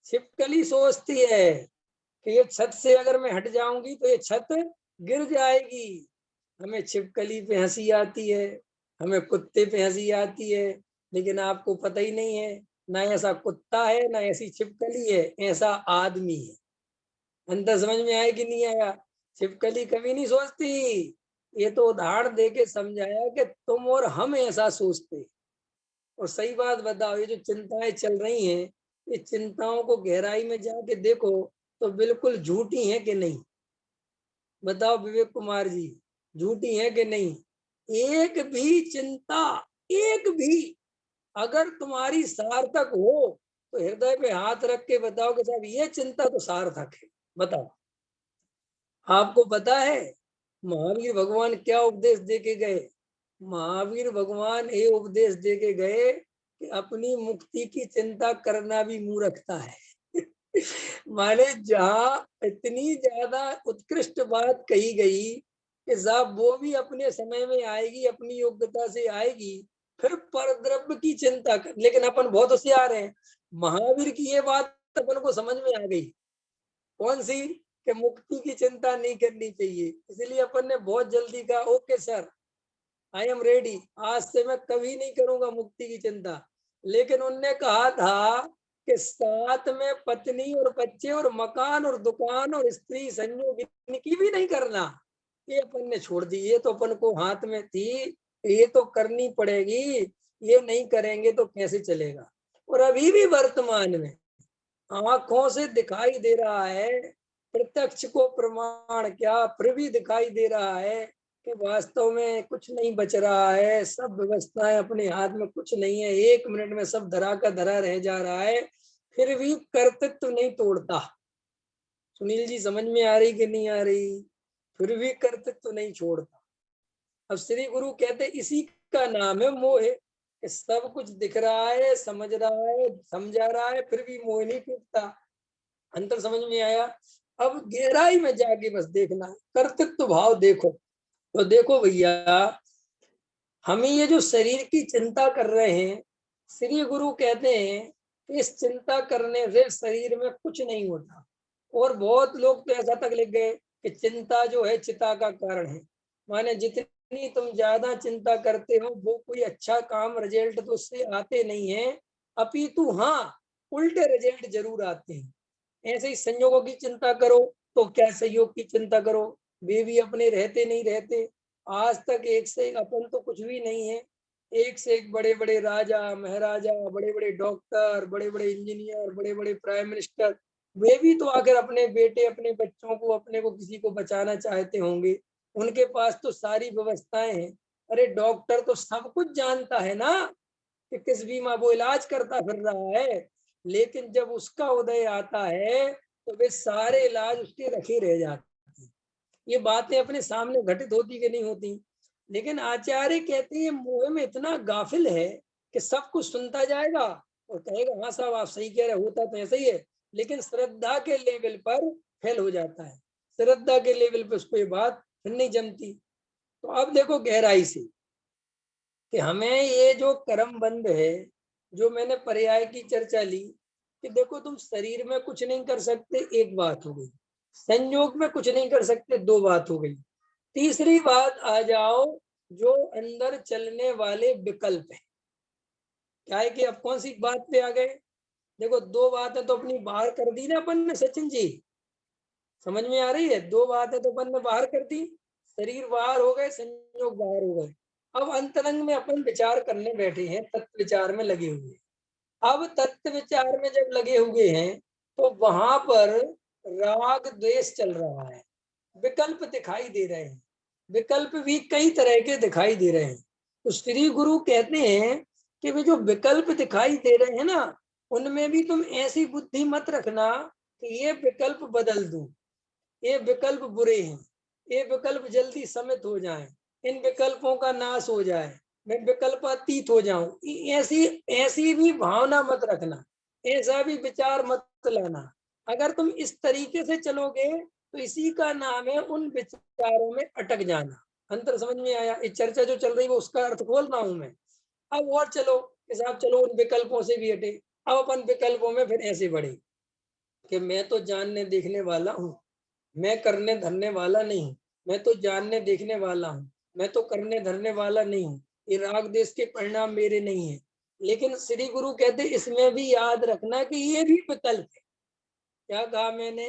छिपकली सोचती है कि ये छत से अगर मैं हट जाऊंगी तो ये छत गिर जाएगी। हमें छिपकली पे हंसी आती है, हमें कुत्ते पे हंसी आती है, लेकिन आपको पता ही नहीं है, ना ऐसा कुत्ता है ना ऐसी छिपकली है, ऐसा आदमी है। अंतर समझ में आया कि नहीं आया? छिपकली कभी नहीं सोचती। ये तो उदाहरण दे के समझाया कि तुम और हम ऐसा सोचते। और सही बात बताओ, ये जो चिंताएं चल रही हैं, ये चिंताओं को गहराई में जाके देखो तो बिल्कुल झूठी है कि नहीं? बताओ विवेक कुमार जी, झूठी है कि नहीं? एक भी चिंता, एक भी अगर तुम्हारी सार्थक हो तो हृदय पे हाथ रख के बताओ कि साहब ये चिंता तो सार्थक है। बताओ, आपको पता है महावीर भगवान क्या उपदेश दे के गए? महावीर भगवान ये उपदेश दे के गए कि अपनी मुक्ति की चिंता करना भी मूर्खता है। माने जहाँ इतनी ज्यादा उत्कृष्ट बात कही गई कि साहब वो भी अपने समय में आएगी, अपनी योग्यता से आएगी, फिर परद्रव्य की चिंता कर। लेकिन अपन बहुत होशियार हैं, महावीर की ये बात अपन को समझ में आ गई। कौन सी? कि मुक्ति की चिंता नहीं करनी चाहिए। इसलिए अपन ने बहुत जल्दी कहा okay sir, I am ready, आज से मैं कभी नहीं करूंगा मुक्ति की चिंता। लेकिन उनने कहा था कि साथ में पत्नी और बच्चे और मकान और दुकान और स्त्री संयोग इनकी भी नहीं करना। ये अपन ने छोड़ दी, ये तो अपन को हाथ में थी, ये तो करनी पड़ेगी, ये नहीं करेंगे तो कैसे चलेगा। और अभी भी वर्तमान में आंखों से दिखाई दे रहा है, प्रत्यक्ष को प्रमाण क्या फिर भी दिखाई दे रहा है कि वास्तव में कुछ नहीं बच रहा है, सब व्यवस्थाएं अपने हाथ में कुछ नहीं है, 1 मिनट में सब धरा का धरा रह जा रहा है, फिर भी कर्तृत्व नहीं तोड़ता। सुनील जी समझ में आ रही कि नहीं आ रही? फिर भी कर्तृत्व नहीं छोड़ता। अब श्री गुरु कहते इसी का नाम है मोह। सब कुछ दिख रहा है, समझ रहा है, समझा रहा है, फिर भी मोह नहीं टूटता। अंतर समझ में आया? अब गहराई में जाके बस देखना, कर्तृत्व भाव देखो। तो देखो भैया, हमें ये जो शरीर की चिंता कर रहे हैं, श्री गुरु कहते हैं इस चिंता करने से शरीर में कुछ नहीं होता। और बहुत लोग तो ऐसा तक लिख गए कि चिंता जो है चिता का कारण है। माने जितनी तुम ज्यादा चिंता करते हो वो कोई अच्छा काम रिजल्ट तो उससे आते नहीं है, अपितु हाँ उल्टे रिजल्ट जरूर आते हैं। ऐसे ही संयोगों की चिंता करो तो क्या संयोग की चिंता करो, वे भी अपने रहते नहीं रहते। आज तक एक से एक अपन तो कुछ भी नहीं है, एक से एक बड़े बड़े राजा महाराजा, बड़े बड़े डॉक्टर, बड़े बड़े इंजीनियर, बड़े बड़े प्राइम मिनिस्टर, वे भी तो आखिर अपने बेटे अपने बच्चों को अपने को किसी को बचाना चाहते होंगे। उनके पास तो सारी व्यवस्थाएं हैं। अरे डॉक्टर तो सब कुछ जानता है ना कि किस बीमा वो इलाज करता फिर रहा है, लेकिन जब उसका उदय आता है तो वे सारे इलाज उसके रखे रह जाते हैं। ये बातें अपने सामने घटित होती कि नहीं होती? लेकिन आचार्य कहते हैं मोह में इतना गाफिल है कि सब कुछ सुनता जाएगा और कहेगा हाँ साहब आप सही कह रहे, होता तो ऐसा ही है, लेकिन श्रद्धा के लेवल पर फेल हो जाता है। श्रद्धा के लेवल पर उसको ये बात फिर नहीं जमती। तो अब देखो गहराई से कि हमें ये जो कर्म बंध है, जो मैंने पर्याय की चर्चा ली कि देखो तुम शरीर में कुछ नहीं कर सकते, एक बात हो गई, संयोग में कुछ नहीं कर सकते, दो बात हो गई, तीसरी बात आ जाओ जो अंदर चलने वाले विकल्प है। क्या है कि अब कौन सी बात पे आ गए? देखो दो बातें तो अपनी बाहर कर दी ना अपन ने सचिन जी, समझ में आ रही है? दो बातें तो अपन ने बाहर कर दी, शरीर बाहर हो गए, संयोग बाहर हो गए। अब अंतरंग में अपन विचार करने बैठे हैं, तत्व विचार में लगे हुए हैं। अब तत्व विचार में जब लगे हुए हैं तो वहां पर राग द्वेष चल रहा है, विकल्प दिखाई दे रहे हैं, विकल्प भी कई तरह के दिखाई दे रहे हैं। तो श्री गुरु कहते हैं कि वे जो विकल्प दिखाई दे रहे हैं ना, उनमें भी तुम ऐसी बुद्धि मत रखना कि ये विकल्प बदल दूं, ये विकल्प बुरे हैं, ये विकल्प जल्दी समित हो जाएं, इन विकल्पों का नाश हो जाए। मैं विकल्पातीत हो जाऊं। ऐसी ऐसी भी भावना मत रखना, ऐसा भी विचार मत लाना। अगर तुम इस तरीके से चलोगे तो इसी का नाम है उन विचारों में अटक जाना। अंतर समझ में आया? इस चर्चा जो चल रही है वो उसका अर्थ खोल रहा हूं मैं। अब और चलो कि साहब चलो उन विकल्पों से भी हटे। अब अपन विकल्पों में फिर ऐसे बढ़े कि मैं तो जानने देखने वाला हूँ, मैं करने धरने वाला नहीं हूँ। मैं तो जानने देखने वाला हूँ, मैं तो करने धरने वाला नहीं हूँ। ये राग देश के परिणाम मेरे नहीं है। लेकिन श्री गुरु कहते इसमें भी याद रखना कि ये भी विकल्प है। क्या कहा मैंने?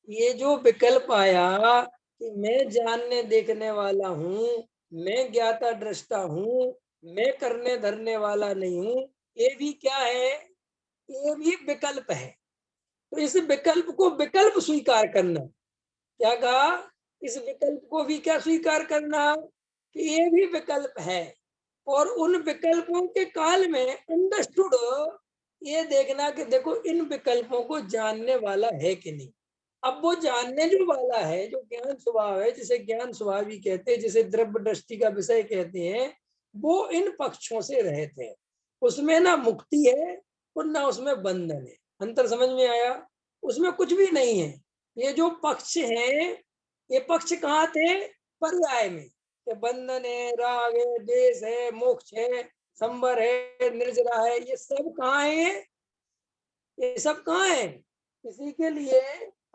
ये जो विकल्प आया कि मैं जानने देखने वाला हूँ, मैं ज्ञाता दृष्टा हूँ, मैं करने धरने वाला नहीं हूँ, ये भी क्या है? ये भी विकल्प है। तो इस विकल्प को विकल्प स्वीकार करना। क्या कहा? इस विकल्प को भी क्या स्वीकार करना कि ये भी विकल्प है। और उन विकल्पों के काल में अंडरस्टूड ये देखना कि देखो इन विकल्पों को जानने वाला है कि नहीं। अब वो जानने जो वाला है, जो ज्ञान स्वभाव है, जिसे ज्ञान स्वभाव भी कहते हैं, जिसे द्रव्य दृष्टि का विषय कहते हैं, वो इन पक्षों से रहित है। उसमें ना मुक्ति है और ना उसमें बंधन है। अंतर समझ में आया? उसमें कुछ भी नहीं है। ये जो पक्ष है, ये पक्ष कहाँ थे? पर्याय में। ये बंधन है, राग है, द्वेष है, मोक्ष है, संवर है, निर्जरा है, ये सब कहाँ है? ये सब कहाँ है? इसी के लिए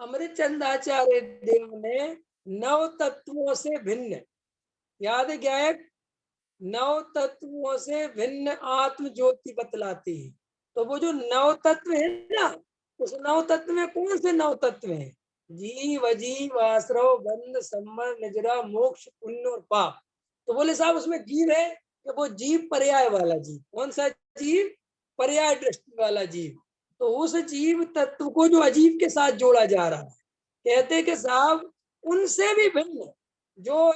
अमृत चंद आचार्य देव ने नव तत्वों से भिन्न, याद है क्या है? नव तत्वों से भिन्न आत्म ज्योति बतलाती है। तो वो जो नव तत्व है ना, उस नव तत्व में कौन से नव तत्व है? जीव, अजीव, आश्रव, बंध, संबर, निजरा, मोक्ष, पुण्य और पाप। तो बोले साहब उसमें जीव है कि वो जीव पर्याय वाला जीव। कौन सा जीव? पर्याय दृष्टि वाला जीव। तो उस जीव तत्व को जो अजीव के साथ जोड़ा जा रहा है, कहते कि साहब उनसे भी भिन्न जो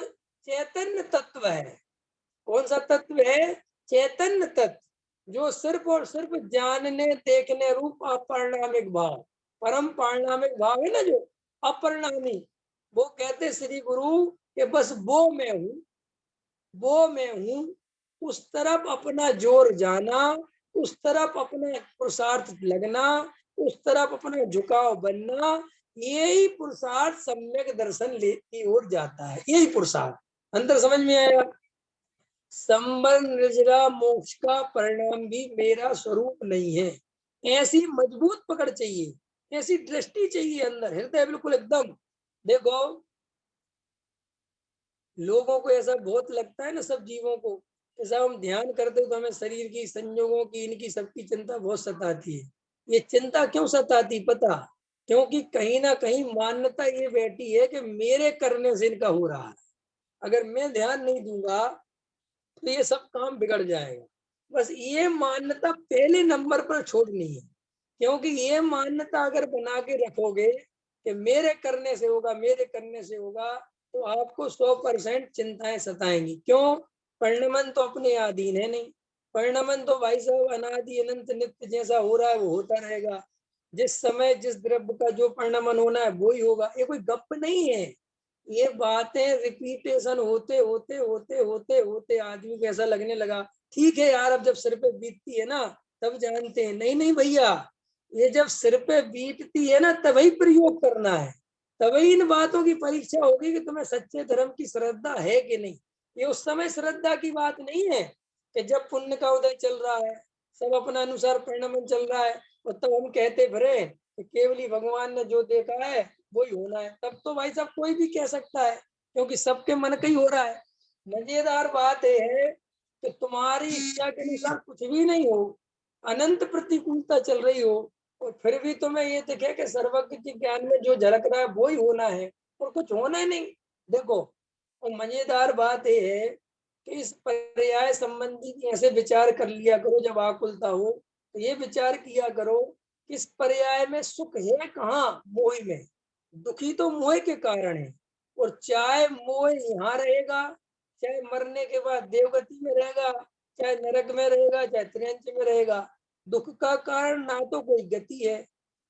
चैतन्य तत्व है। कौन सा तत्व है? चैतन्य तत्व, जो सिर्फ और सिर्फ जानने देखने रूप अपरिणामिक भाव, परम पारिणामिक भाव है ना, जो अपरिणामी, वो कहते श्री गुरु कि बस वो मैं हूँ, वो मैं हूँ। उस तरफ अपना जोर जाना, उस तरफ अपना पुरुषार्थ लगना, उस तरफ अपना झुकाव बनना, यही पुरुषार्थ सम्यक दर्शन की ओर जाता है। यही पुरुषार्थ। अंतर समझ में आया? संबर निर्जरा मोक्ष का परिणाम भी मेरा स्वरूप नहीं है। ऐसी मजबूत पकड़ चाहिए, ऐसी दृष्टि चाहिए अंदर, हृदय बिल्कुल एकदम। देखो लोगों को ऐसा बहुत लगता है ना, सब जीवों को, ऐसा हम ध्यान करते तो हमें शरीर की, संयोगों की, इनकी सबकी चिंता बहुत सताती है। ये चिंता क्यों सताती पता? क्योंकि कहीं ना कहीं मान्यता ये बैठी है कि मेरे करने से इनका हो रहा है। अगर मैं ध्यान नहीं दूंगा तो ये सब काम बिगड़ जाएगा। बस ये मान्यता पहले नंबर पर छोड़नी है। क्योंकि ये मान्यता अगर बना के रखोगे कि मेरे करने से होगा, मेरे करने से होगा, तो आपको 100% चिंताएं सताएंगी। क्यों? परिणमन तो अपने अधीन है नहीं। परिणमन तो भाई साहब अनादि अनंत नित्य, जैसा हो रहा है वो होता रहेगा। जिस समय जिस द्रव्य का जो परिणमन होना है वो ही होगा। ये कोई गप नहीं है। ये बातें रिपीटेशन होते होते होते होते होते आदमी को ऐसा लगने लगा ठीक है यार, अब जब सिर पे बीतती है ना तब जानते हैं। नहीं नहीं भैया, ये जब सिर पे बीतती है ना तभी प्रयोग करना है। तभी इन बातों की परीक्षा होगी कि तुम्हें सच्चे धर्म की श्रद्धा है कि नहीं। ये उस समय श्रद्धा की बात नहीं है कि जब पुण्य का उदय चल रहा है, सब अपना अनुसार परिणमन चल रहा है, और तब हम कहते भरे कि केवल ही भगवान ने जो देखा है वही होना है। तब तो भाई साहब कोई भी कह सकता है, क्योंकि सबके मन का ही हो रहा है। मजेदार बात यह है कि तुम्हारी इच्छा के अनुसार कुछ भी नहीं हो, अनंत प्रतिकूलता चल रही हो, और फिर भी तुम्हें ये दिखे कि सर्वज्ञ के ज्ञान में जो झलक रहा है वो ही होना है, और कुछ होना ही नहीं। देखो, और मजेदार बात यह है कि इस पर्याय संबंधी ऐसे विचार कर लिया करो जब आकुलता हो, तो ये विचार किया करो कि इस पर्याय में सुख है कहाँ? मोह में। दुखी तो मोह के कारण है। और चाहे मोह यहाँ रहेगा, चाहे मरने के बाद देवगति में रहेगा, चाहे नरक में रहेगा, चाहे त्रियंच में रहेगा, दुख का कारण ना तो कोई गति है,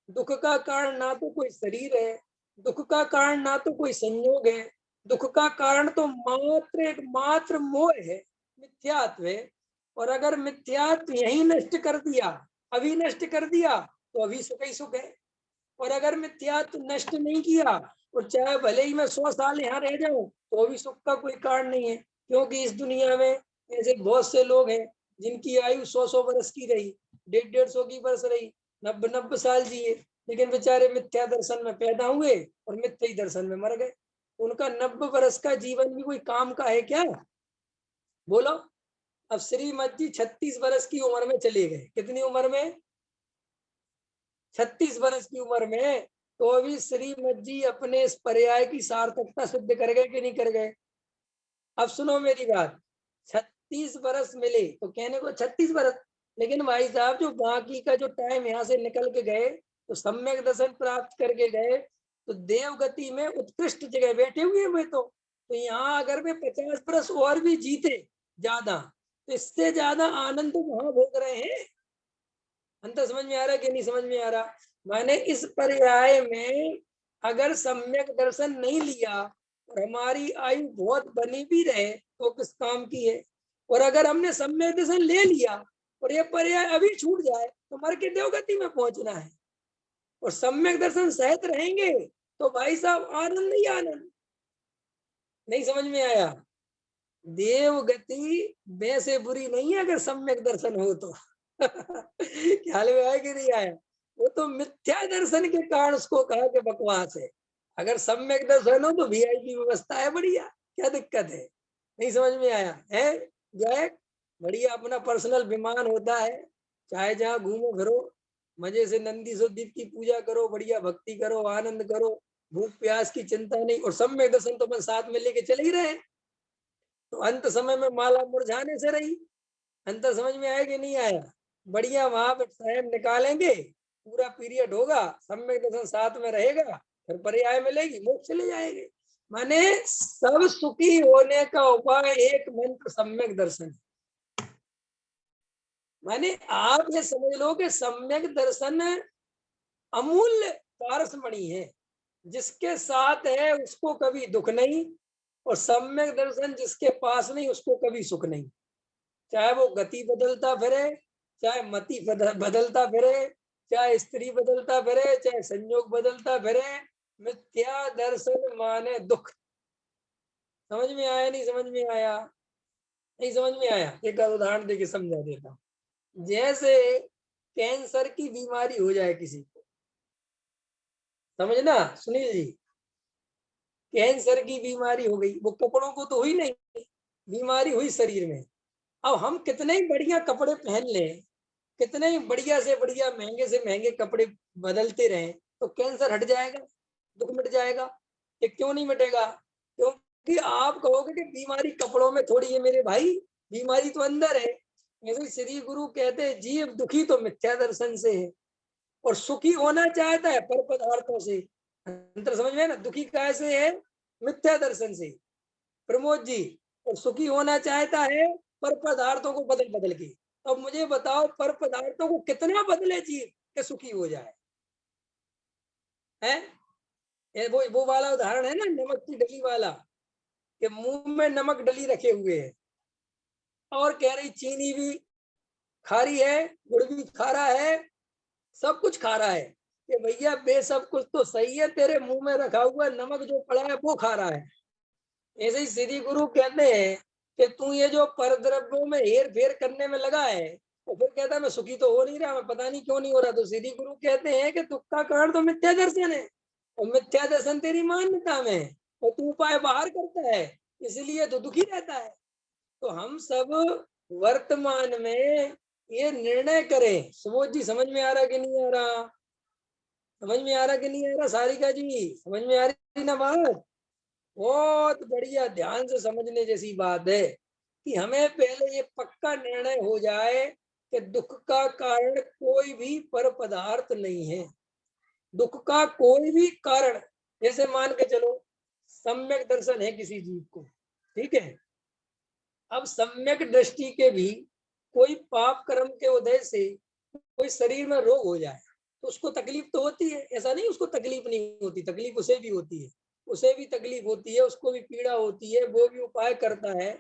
दुख का कारण ना तो कोई शरीर है, दुख का कारण ना तो कोई संयोग है। दुख का कारण तो मात्र एक मात्र मोह है। मिथ्यात्व है। और अगर मिथ्यात्व यही नष्ट कर दिया, अभी नष्ट कर दिया, तो अभी सुख ही सुख है। और अगर मिथ्यात्व नष्ट नहीं किया, और चाहे भले ही मैं 100 साल यहाँ रह जाऊं, तो भी सुख का कोई कारण नहीं है। क्योंकि इस दुनिया में ऐसे बहुत से लोग हैं जिनकी आयु 100-100 वर्ष की रही, 150-150 की वर्ष रही, 90-90 साल जिए, लेकिन बेचारे मिथ्या दर्शन में पैदा हुए और मिथ्या ही दर्शन में मर गए। उनका 90 वर्ष का जीवन भी कोई काम का है क्या? बोलो। अब श्रीमद जी 36 वर्ष की उम्र में चले गए। कितनी उम्र में? 36 वर्ष की उम्र में। तो अभी श्रीमद जी अपने इस पर्याय की सार्थकता सिद्ध कर गए कि नहीं कर गए? अब सुनो मेरी बात। 36 वर्ष मिले तो कहने को 36 वर्ष, लेकिन भाई साहब जो बाकी का जो टाइम यहाँ से निकल के गए, तो सम्यक दर्शन प्राप्त करके गए, तो देवगति में उत्कृष्ट जगह बैठे हुए हुए। तो यहाँ अगर वे 50 वर्ष और भी जीते ज्यादा, तो इससे ज्यादा आनंद तो वहां भोग रहे हैं। अंतर समझ में आ रहा है कि नहीं समझ में आ रहा? मैंने इस पर्याय में अगर सम्यक दर्शन नहीं लिया और हमारी आयु बहुत बनी भी रहे, तो किस काम की है? और अगर हमने सम्यक दर्शन ले लिया और ये पर्याय अभी छूट जाए, तो मर के देवगति में पहुंचना है। और सम्यक दर्शन सहित रहेंगे तो भाई साहब आनंद ही आनंद। नहीं समझ में आया? देवगति वैसे बुरी नहीं है अगर सम्यक दर्शन हो तो। ख्याल में आया कि नहीं आया? वो तो मिथ्या दर्शन के कारण उसको कहा कि बकवास है। अगर सम्यक दर्शन हो तो वीआईपी व्यवस्था है, बढ़िया, क्या दिक्कत है? नहीं समझ में आया है? जाए बढ़िया, अपना पर्सनल विमान होता है, चाहे जहाँ घूमो फिरो, मजे से नंदी द्वीप की पूजा करो, बढ़िया भक्ति करो, आनंद करो, भूख प्यास की चिंता नहीं। और सम्यक दर्शन तो अपन साथ में लेके चले ही रहे। तो अंत समय में माला मुरझाने से रही। अंतर समझ में आया कि नहीं आया? बढ़िया वहां पर टाइम निकालेंगे, पूरा पीरियड होगा, सम्यक दर्शन साथ में रहेगा, फिर पर्याय मिलेगी, मोक्ष चले जाएंगे। माने सब सुखी होने का उपाय एक मंत्र सम्यक दर्शन। माने आप ये समझ लो कि सम्यक दर्शन अमूल्य पारसमणि है। जिसके साथ है उसको कभी दुख नहीं, और सम्यक दर्शन जिसके पास नहीं उसको कभी सुख नहीं। चाहे वो गति बदलता फिरे, चाहे मति बदलता फिरे, चाहे स्त्री बदलता फिरे, चाहे संयोग बदलता फिरे, मिथ्या दर्शन माने दुख। समझ में आया नहीं समझ में आया? नहीं समझ में आया? एक उदाहरण देके समझा देता हूँ। जैसे कैंसर की बीमारी हो जाए किसी को, समझना सुनील जी, कैंसर की बीमारी हो गई, वो कपड़ों को तो हुई नहीं, बीमारी हुई शरीर में। अब हम कितने ही बढ़िया कपड़े पहन लें, कितने ही बढ़िया से बढ़िया महंगे से महंगे कपड़े बदलते रहें, तो कैंसर हट जाएगा? दुख मिट जाएगा? ये क्यों नहीं मिटेगा? क्योंकि आप कहोगे कि बीमारी कपड़ों में थोड़ी है मेरे भाई, बीमारी तो अंदर है। जैसे श्री गुरु कहते हैं जीव दुखी तो मिथ्या दर्शन से है, और सुखी होना चाहता है पर पदार्थों से। अंतर समझ में ना? दुखी कैसे है? मिथ्या दर्शन से, प्रमोद जी। और सुखी होना चाहता है पर पदार्थों को बदल बदल के। अब मुझे बताओ, पर पदार्थों को कितना बदले जीव के सुखी हो जाए? है वो वाला उदाहरण है ना, नमक की डली वाला, कि मुंह में नमक डली रखे हुए है और कह रही चीनी भी खारी है, गुड़ भी खारा है, सब कुछ खारा है। कि भैया बे सब कुछ तो सही है, तेरे मुंह में रखा हुआ नमक जो पड़ा है वो खारा है। ऐसे ही श्री गुरु कहते हैं कि तू ये जो परद्रव्यों में हेर फेर करने में लगा है, और फिर कहता है मैं सुखी तो हो नहीं रहा, मैं पता नहीं क्यों नहीं हो रहा। तो श्री गुरु कहते हैं कि दुख का कारण तो मिथ्या दर्शन है, और मिथ्या दर्शन तेरी मान्यता में है, और तू उपाय बाहर करता है, इसलिए तो दुखी रहता है। तो हम सब वर्तमान में ये निर्णय करें। सुबोध जी समझ में आ रहा कि नहीं आ रहा? समझ में आ रहा कि नहीं आ रहा? सारिका जी समझ में आ रही ना बात? बहुत बढ़िया, ध्यान से समझने जैसी बात है कि हमें पहले ये पक्का निर्णय हो जाए कि दुख का कारण कोई भी पर पदार्थ नहीं है। दुख का कोई भी कारण, जैसे मान के चलो सम्यक दर्शन है किसी जीव को, ठीक है, अब सम्यक दृष्टि के भी कोई पाप कर्म के उदय से कोई शरीर में रोग हो जाए, तो उसको तकलीफ तो होती है। ऐसा नहीं उसको तकलीफ नहीं होती, तकलीफ उसे भी होती है, उसे भी तकलीफ होती है, उसको भी पीड़ा होती है, वो भी उपाय करता है।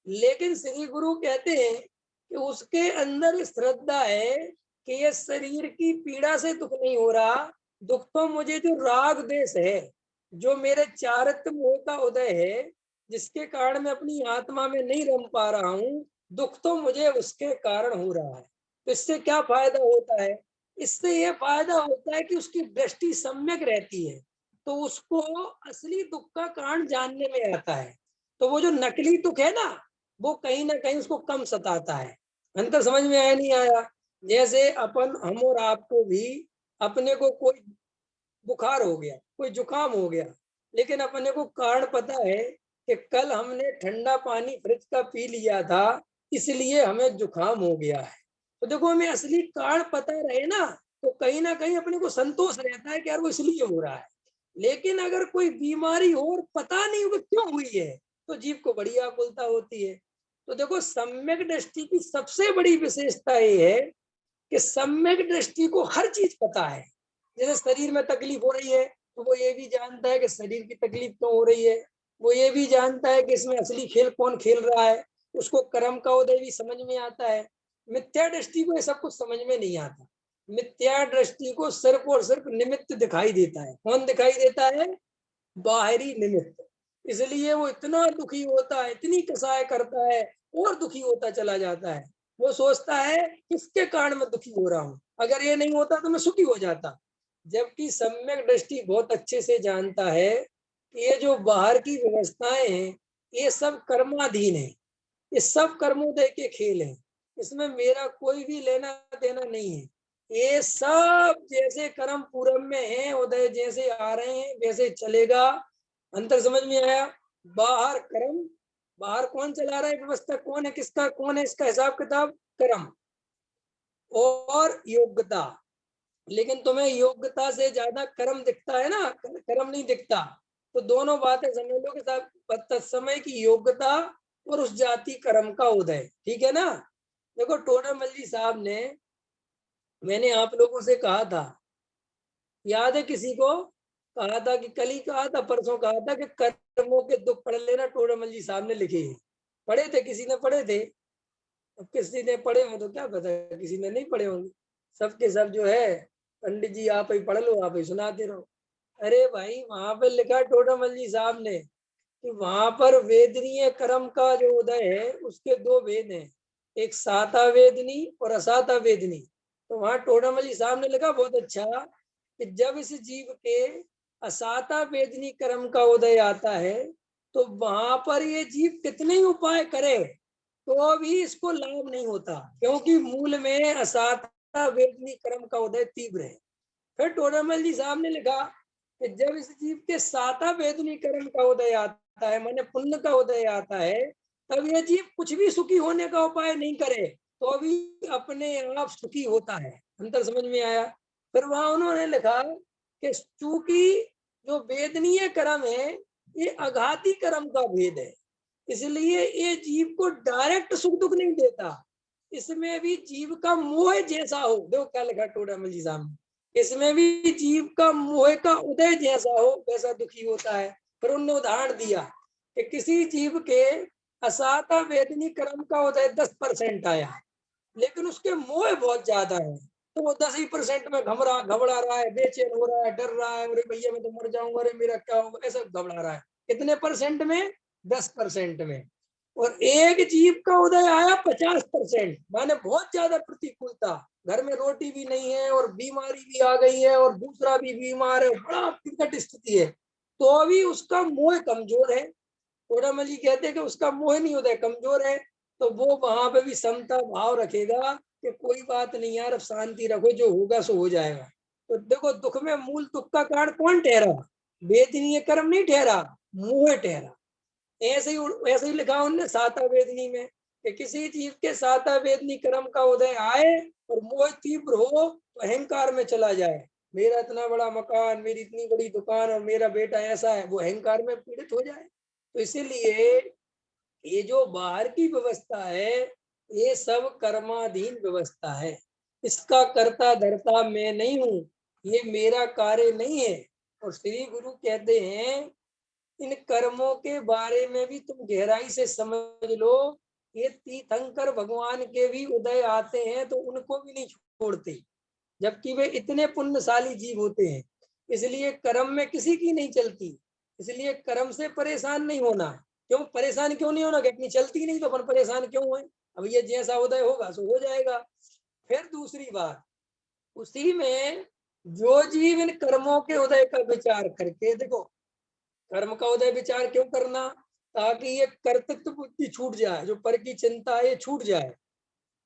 लेकिन श्री गुरु कहते हैं कि उसके अंदर श्रद्धा है कि ये शरीर की पीड़ा से दुख नहीं हो रहा, दुख तो मुझे जो राग देश है, जो मेरे चारित्र मोह का उदय है, जिसके कारण मैं अपनी आत्मा में नहीं रम पा रहा हूँ, दुख तो मुझे उसके कारण हो रहा है। तो इससे क्या फायदा होता है? इससे ये फायदा होता है कि उसकी दृष्टि सम्यक रहती है, तो उसको असली दुख का कारण जानने में आता है। तो वो जो नकली दुख है ना, वो कहीं ना कहीं उसको कम सताता है। अंतर समझ में आया नहीं आया? जैसे हम और आपको भी, अपने को कोई बुखार हो गया, कोई जुकाम हो गया, लेकिन अपने को कारण पता है कि कल हमने ठंडा पानी फ्रिज का पी लिया था, इसलिए हमें जुकाम हो गया है। तो देखो, हमें असली कारण पता रहे तो कहीं ना कहीं अपने को संतोष रहता है कि यार वो इसलिए हो रहा है। लेकिन अगर कोई बीमारी हो और पता नहीं वो क्यों हुई है, तो जीव को बड़ी आकुलता होती है। तो देखो, सम्यक दृष्टि की सबसे बड़ी विशेषता ये है कि सम्यक दृष्टि को हर चीज पता है। जैसे शरीर में तकलीफ हो रही है, तो वो ये भी जानता है कि शरीर की तकलीफ क्यों हो रही है। वो ये भी जानता है कि इसमें असली खेल कौन खेल रहा है। उसको कर्म का उदय भी समझ में आता है। मिथ्या दृष्टि को ये सब कुछ समझ में नहीं आता। मिथ्या दृष्टि को सिर्फ और सिर्फ निमित्त दिखाई देता है। कौन दिखाई देता है? बाहरी निमित्त। इसलिए वो इतना दुखी होता है, इतनी कसाय करता है, और दुखी होता चला जाता है। वो सोचता है किसके कारण मैं दुखी हो रहा हूँ, अगर ये नहीं होता तो मैं सुखी हो जाता। जबकि सम्यक दृष्टि बहुत अच्छे से जानता है कि ये जो बाहर की व्यवस्थाएं हैं, ये सब कर्माधीन है। ये सब कर्मोदय के खेल हैं। इसमें मेरा कोई भी लेना देना नहीं है। ये सब जैसे कर्म पूरब में है, उदय जैसे आ रहे हैं वैसे चलेगा। अंतर समझ में आया? बाहर कर्म, बाहर कौन चला रहा है व्यवस्था, कौन है किसका, कौन है इसका हिसाब किताब? कर्म और योग्यता। लेकिन तुम्हें योग्यता से ज्यादा कर्म दिखता है ना, कर्म नहीं दिखता। तो दोनों बातें समझ लो कि साहब, तत्समय की योग्यता और उस जाति कर्म का उदय, ठीक है ना? देखो, टोडरमल जी साहब ने, मैंने आप लोगों से कहा था, याद है किसी को? कहा था कि कल ही कहा था, परसों कहा था कि कर्मों के दुख पढ़ लेना, टोडरमल जी साहब ने लिखे हैं। पढ़े थे? किसी ने पढ़े थे? अब किसी ने पढ़े हो तो क्या पता, किसी ने नहीं पढ़े होंगे। सबके सब जो है, पंडित जी आप ही पढ़ लो, आप ही सुनाते रहो। अरे भाई, वहां पे लिखा टोडरमल जी साहब ने कि वहां पर वेदनीय कर्म का जो उदय है, उसके दो वेद हैं, एक साता वेदनी और असाता वेदनी। तो वहां टोडरमल जी साहब ने लिखा बहुत अच्छा कि जब इस जीव के असाता वेदनी कर्म का उदय आता है, तो वहां पर ये जीव कितने ही उपाय करे तो भी इसको लाभ नहीं होता, क्योंकि मूल में असाता वेदनी कर्म का उदय तीव्र है। फिर टोडरमल जी साहब ने लिखा कि जब इस जीव के साता वेदनी कर्म का उदय आता है, माने पुण्य का उदय आता है, तब यह जीव कुछ भी सुखी होने का उपाय नहीं करे तो भी अपने आप सुखी होता है। अंतर समझ में आया? फिर वहां उन्होंने लिखा कि चूंकि जो वेदनीय कर्म है, ये अघाती कर्म का भेद है, इसलिए ये जीव को डायरेक्ट सुख दुख नहीं देता। इसमें भी जीव का मोह जैसा हो, देखो क्या लिखा टोडरमल जी साहब, इसमें भी जीव का मोह का उदय जैसा हो वैसा दुखी होता है। फिर उन्होंने उदाहरण दिया कि किसी जीव के असाता वेदनी कर्म का उदय 10% आया, लेकिन उसके मोह बहुत ज्यादा है, तो वो 10% में घबरा रहा है, बेचैन हो रहा है, डर रहा है, अरे भैया मैं तो मर जाऊंगा, अरे मेरा क्या होगा, ऐसा घबरा रहा है। कितने परसेंट में? 10% में। और एक जीव का उदय आया 50%, माने बहुत ज्यादा प्रतिकूलता, घर में रोटी भी नहीं है और बीमारी भी आ गई है और दूसरा भी बीमार है, बड़ा विकट स्थिति है, तो अभी उसका मोह कमजोर है। थोड़ा जी कहते हैं कि उसका मोह नहीं होता है, कमजोर है, तो वो वहां पे भी समता भाव रखेगा कि कोई बात नहीं यार, अब शांति रखो, जो होगा सो हो जाएगा। तो देखो, दुख में मूल दुख का कारण कौन ठहरा? वेदनीय कर्म नहीं ठहरा, मोह ठहरा। ऐसे ही लिखा उनने साता वेदनी में कि किसी जीव के साता वेदनी कर्म का उदय आए और मोह तीव्र हो तो अहंकार में चला जाए, मेरा इतना बड़ा मकान, मेरी इतनी बड़ी दुकान और मेरा बेटा ऐसा है, वो अहंकार में पीड़ित हो जाए। तो इसीलिए ये जो बाहर की व्यवस्था है, ये सब कर्माधीन व्यवस्था है। इसका कर्ता धर्ता मैं नहीं हूं, ये मेरा कार्य नहीं है। और श्री गुरु कहते हैं इन कर्मों के बारे में भी तुम गहराई से समझ लो। ये तीर्थंकर भगवान के भी उदय आते हैं तो उनको भी नहीं छोड़ते, जबकि वे इतने पुण्यशाली जीव होते हैं। इसलिए कर्म में किसी की नहीं चलती, इसलिए कर्म से परेशान नहीं होना। क्यों परेशान क्यों नहीं होना कि अपनी चलती नहीं तो अपन परेशान क्यों है। अब ये जैसा उदय होगा सो हो जाएगा। फिर दूसरी बात, उसी में जो जीव इन कर्मों के उदय का विचार करके, देखो कर्म का उदय विचार क्यों करना, ताकि ये कर्तृत्व बुद्धि छूट जाए, जो पर की चिंता है ये छूट जाए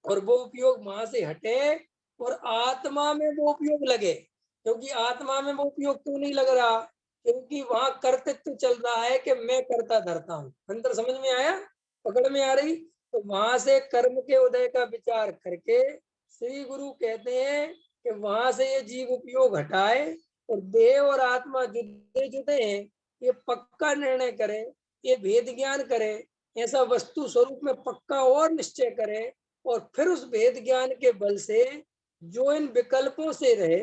और वो उपयोग वहां से हटे और आत्मा में वो उपयोग लगे। क्योंकि आत्मा में वो उपयोग क्यों नहीं लग रहा, क्योंकि वहां कर्तृत्व चल रहा है कि मैं करता धरता हूँ। अंतर समझ में आया, पकड़ में आ रही। तो वहां से कर्म के उदय का विचार करके श्री गुरु कहते हैं कि वहां से ये जीव उपयोग हटाए और देह और आत्मा जुदे जुदे हैं, ये पक्का निर्णय करे, ये भेद ज्ञान करे, ऐसा वस्तु स्वरूप में पक्का और निश्चय करे और फिर उस भेद ज्ञान के बल से जो इन विकल्पों से रहे,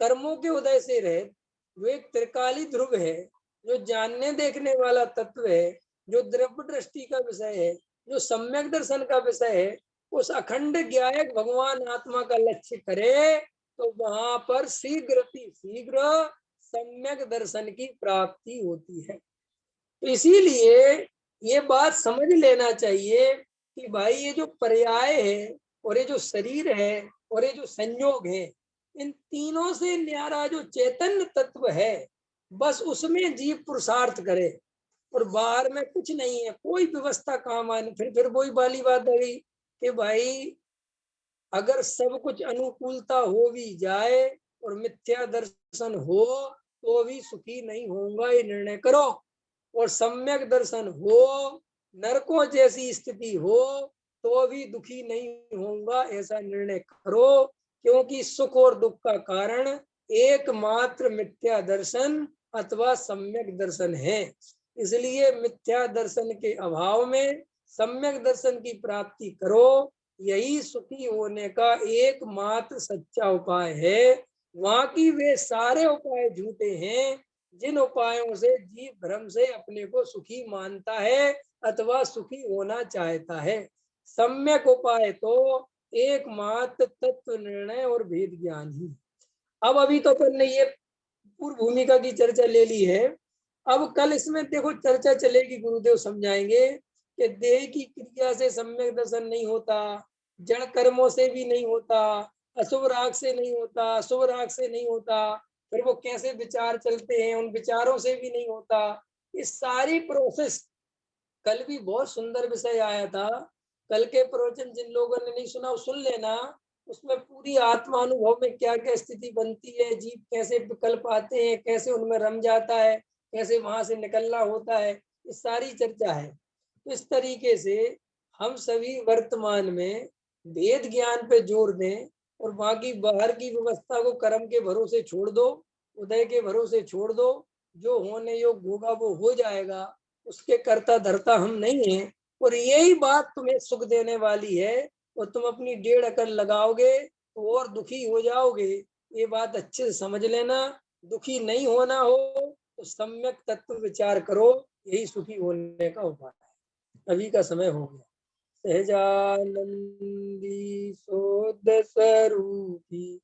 कर्मों के उदय से रहे, जो एक त्रिकाली ध्रुव है, जो जानने देखने वाला तत्व है, जो द्रव्य दृष्टि का विषय है, जो सम्यक दर्शन का विषय है, उस अखंड ज्ञायक भगवान आत्मा का लक्ष्य करे तो वहां पर शीघ्र सम्यक दर्शन की प्राप्ति होती है। तो इसीलिए ये बात समझ लेना चाहिए कि भाई ये जो पर्याय है और ये जो शरीर है और ये जो संयोग है, इन तीनों से न्यारा जो चैतन्य तत्व है, बस उसमें जीव पुरुषार्थ करे और बाहर में कुछ नहीं है, कोई व्यवस्था काम आनी। फिर वही वाली बात आ गई कि भाई अगर सब कुछ अनुकूलता हो भी जाए और मिथ्या दर्शन हो तो भी सुखी नहीं होऊंगा, ये निर्णय करो। और सम्यक दर्शन हो, नरकों जैसी स्थिति हो तो भी दुखी नहीं होऊंगा, ऐसा निर्णय करो। क्योंकि सुख और दुख का कारण एकमात्र मिथ्या दर्शन अथवा सम्यक दर्शन है। इसलिए मिथ्या दर्शन के अभाव में सम्यक दर्शन की प्राप्ति करो, यही सुखी होने का एकमात्र सच्चा उपाय है। वहां की वे सारे उपाय झूठे हैं जिन उपायों से जीव भ्रम से अपने को सुखी मानता है अथवा सुखी होना चाहता है। सम्यक उपाय तो एकमात्र तत्व निर्णय और भेद ज्ञान ही। अब अभी तो अपन ने ये पूर्व भूमिका की चर्चा ले ली है। अब कल इसमें देखो चर्चा चलेगी, गुरुदेव समझाएंगे कि देह की क्रिया से सम्यक दर्शन नहीं होता, जड़ कर्मों से भी नहीं होता, अशुभ राग से नहीं होता, शुभ राग से नहीं होता, फिर वो कैसे विचार चलते हैं उन विचारों से भी नहीं होता। इस सारी प्रोसेस, कल भी बहुत सुंदर विषय आया था। कल के प्रवचन जिन लोगों ने नहीं सुना वो सुन लेना। उसमें पूरी आत्मा अनुभव में क्या क्या स्थिति बनती है, जीव कैसे विकल्प आते हैं, कैसे उनमें रम जाता है, कैसे वहां से निकलना होता है, इस सारी चर्चा है। तो इस तरीके से हम सभी वर्तमान में वेद ज्ञान पे जोर दें और बाकी बाहर की व्यवस्था को कर्म के भरोसे छोड़ दो, उदय के भरोसे छोड़ दो। जो होने योग्य होगा वो हो जाएगा, उसके कर्ता धर्ता हम नहीं हैं। और यही बात तुम्हें सुख देने वाली है और तुम अपनी 1.5 अकल लगाओगे तो और दुखी हो जाओगे। ये बात अच्छे से समझ लेना। दुखी नहीं होना हो तो सम्यक तत्व विचार करो, यही सुखी होने का उपाय है। अभी का समय हो गया। सहजानंदी शोध स्वरूपी